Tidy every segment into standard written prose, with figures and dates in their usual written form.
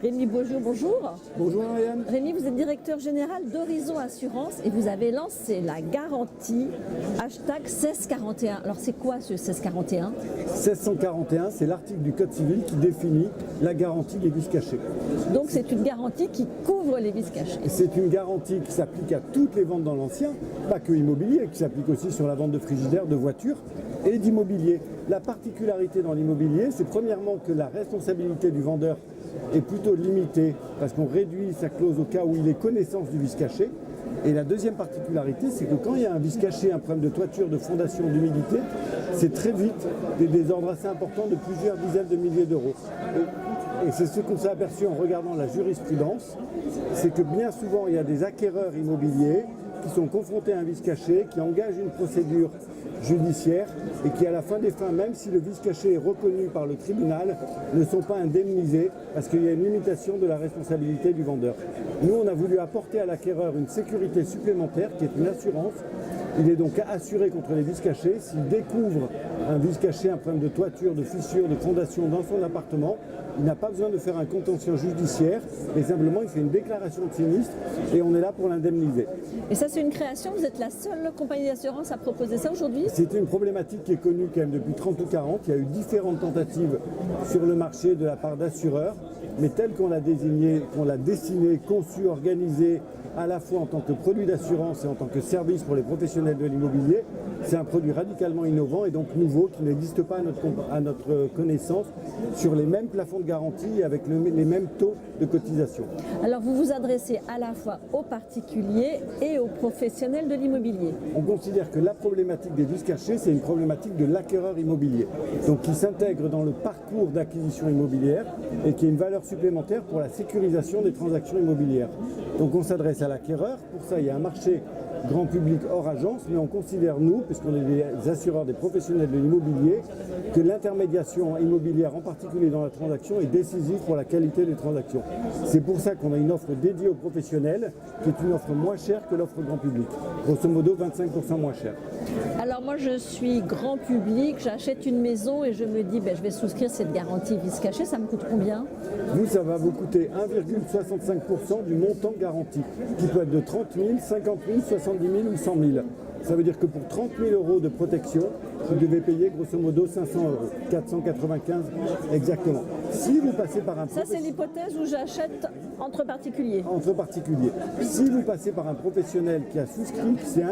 Rémi Beaujou, bonjour. Bonjour Ariane. Rémi, vous êtes directeur général d'Horizon Assurance et vous avez lancé la garantie hashtag 1641. Alors c'est quoi ce 1641? 1641, c'est l'article du Code civil qui définit la garantie des vices cachés. Donc c'est une garantie qui couvre les vices cachés. C'est une garantie qui s'applique à toutes les ventes dans l'ancien, pas que immobilier, qui s'applique aussi sur la vente de frigidaires, de voitures et d'immobilier. La particularité dans l'immobilier, c'est premièrement que la responsabilité du vendeur est plutôt limitée parce qu'on réduit sa clause au cas où il ait connaissance du vice caché. Et la deuxième particularité, c'est que quand il y a un vice caché, un problème de toiture, de fondation, d'humidité, c'est très vite des désordres assez importants de plusieurs dizaines de milliers d'euros. Et c'est ce qu'on s'est aperçu en regardant la jurisprudence, c'est que bien souvent il y a des acquéreurs immobiliers qui sont confrontés à un vice caché, qui engagent une procédure judiciaire et qui à la fin des fins, même si le vice caché est reconnu par le tribunal, ne sont pas indemnisés parce qu'il y a une limitation de la responsabilité du vendeur. Nous, on a voulu apporter à l'acquéreur une sécurité supplémentaire qui est une assurance. Il est donc assuré contre les vices cachés. S'il découvre un vice caché, un problème de toiture, de fissure, de fondation dans son appartement, il n'a pas besoin de faire un contentieux judiciaire, mais simplement il fait une déclaration de sinistre et on est là pour l'indemniser. Et ça c'est une création, vous êtes la seule compagnie d'assurance à proposer ça aujourd'hui? C'est une problématique qui est connue quand même depuis 30 ou 40. Il y a eu différentes tentatives sur le marché de la part d'assureurs, mais telle qu'on l'a désignée, qu'on l'a dessinée, conçue, organisée, à la fois en tant que produit d'assurance et en tant que service pour les professionnels de l'immobilier, c'est un produit radicalement innovant et donc nouveau qui n'existe pas à notre connaissance sur les mêmes plafonds de garantie avec les mêmes taux de cotisation. Alors vous vous adressez à la fois aux particuliers et aux professionnels de l'immobilier. On considère que la problématique des vices cachés, c'est une problématique de l'acquéreur immobilier, donc qui s'intègre dans le parcours d'acquisition immobilière et qui est une valeur supplémentaire pour la sécurisation des transactions immobilières. Donc on s'adresse à l'acquéreur, pour ça il y a un marché grand public hors agence, mais on considère nous, puisqu'on est des assureurs, des professionnels de l'immobilier, que l'intermédiation immobilière, en particulier dans la transaction, est décisive pour la qualité des transactions. C'est pour ça qu'on a une offre dédiée aux professionnels, qui est une offre moins chère que l'offre grand public, grosso modo 25% moins chère. Alors moi je suis grand public, j'achète une maison et je me dis je vais souscrire cette garantie vice caché, ça me coûte combien? Vous, ça va vous coûter 1,65% du montant garanti, qui peut être de 30 000, 50 000, 70 000 ou 100 000. Ça veut dire que pour 30 000 euros de protection, vous devez payer grosso modo 500 euros, 495 exactement. Si vous passez par un Ça c'est l'hypothèse où j'achète entre particuliers. Entre particuliers. Si vous passez par un professionnel qui a souscrit, qui s'est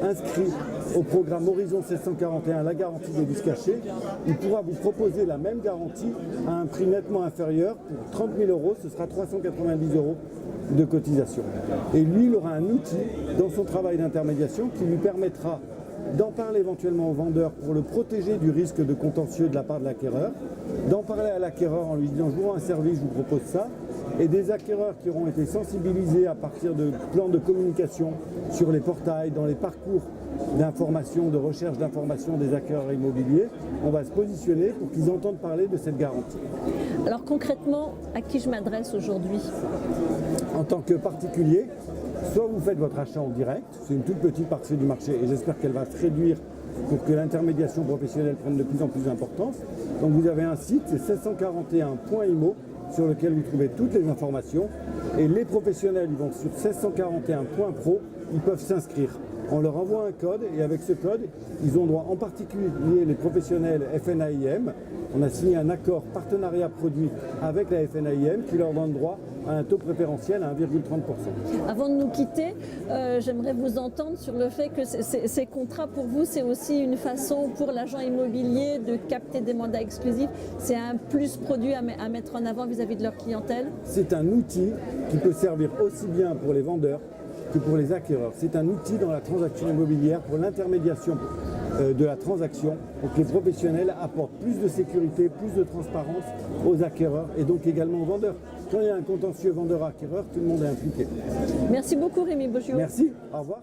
inscrit au programme Horizon 1641, la garantie des vices cachés, il pourra vous proposer la même garantie à un prix nettement inférieur. Pour 30 000 euros, ce sera 390 euros de cotisation. Et lui, il aura un outil dans son travail d'intermédiation qui lui permettra d'en parler éventuellement au vendeur pour le protéger du risque de contentieux de la part de l'acquéreur, d'en parler à l'acquéreur en lui disant « je vous rends un service, je vous propose ça », et des acquéreurs qui auront été sensibilisés à partir de plans de communication sur les portails, dans les parcours d'information, de recherche d'information des acquéreurs immobiliers, on va se positionner pour qu'ils entendent parler de cette garantie. Alors concrètement, à qui je m'adresse aujourd'hui? En tant que particulier, soit vous faites votre achat en direct, c'est une toute petite partie du marché et j'espère qu'elle va se réduire pour que l'intermédiation professionnelle prenne de plus en plus d'importance. Donc vous avez un site, c'est 1641.imo, sur lequel vous trouvez toutes les informations et les professionnels ils vont sur 1641.pro, ils peuvent s'inscrire. On leur envoie un code et avec ce code, ils ont droit, en particulier les professionnels FNAIM. On a signé un accord partenariat produit avec la FNAIM qui leur donne droit à un taux préférentiel à 1,30%. Avant de nous quitter, j'aimerais vous entendre sur le fait que ces contrats pour vous, c'est aussi une façon pour l'agent immobilier de capter des mandats exclusifs. C'est un plus produit à mettre en avant vis-à-vis de leur clientèle. C'est un outil qui peut servir aussi bien pour les vendeurs que pour les acquéreurs. C'est un outil dans la transaction immobilière pour l'intermédiation de la transaction pour que les professionnels apportent plus de sécurité, plus de transparence aux acquéreurs et donc également aux vendeurs. Quand il y a un contentieux vendeur-acquéreur, tout le monde est impliqué. Merci beaucoup Rémi Beaujou. Merci, au revoir.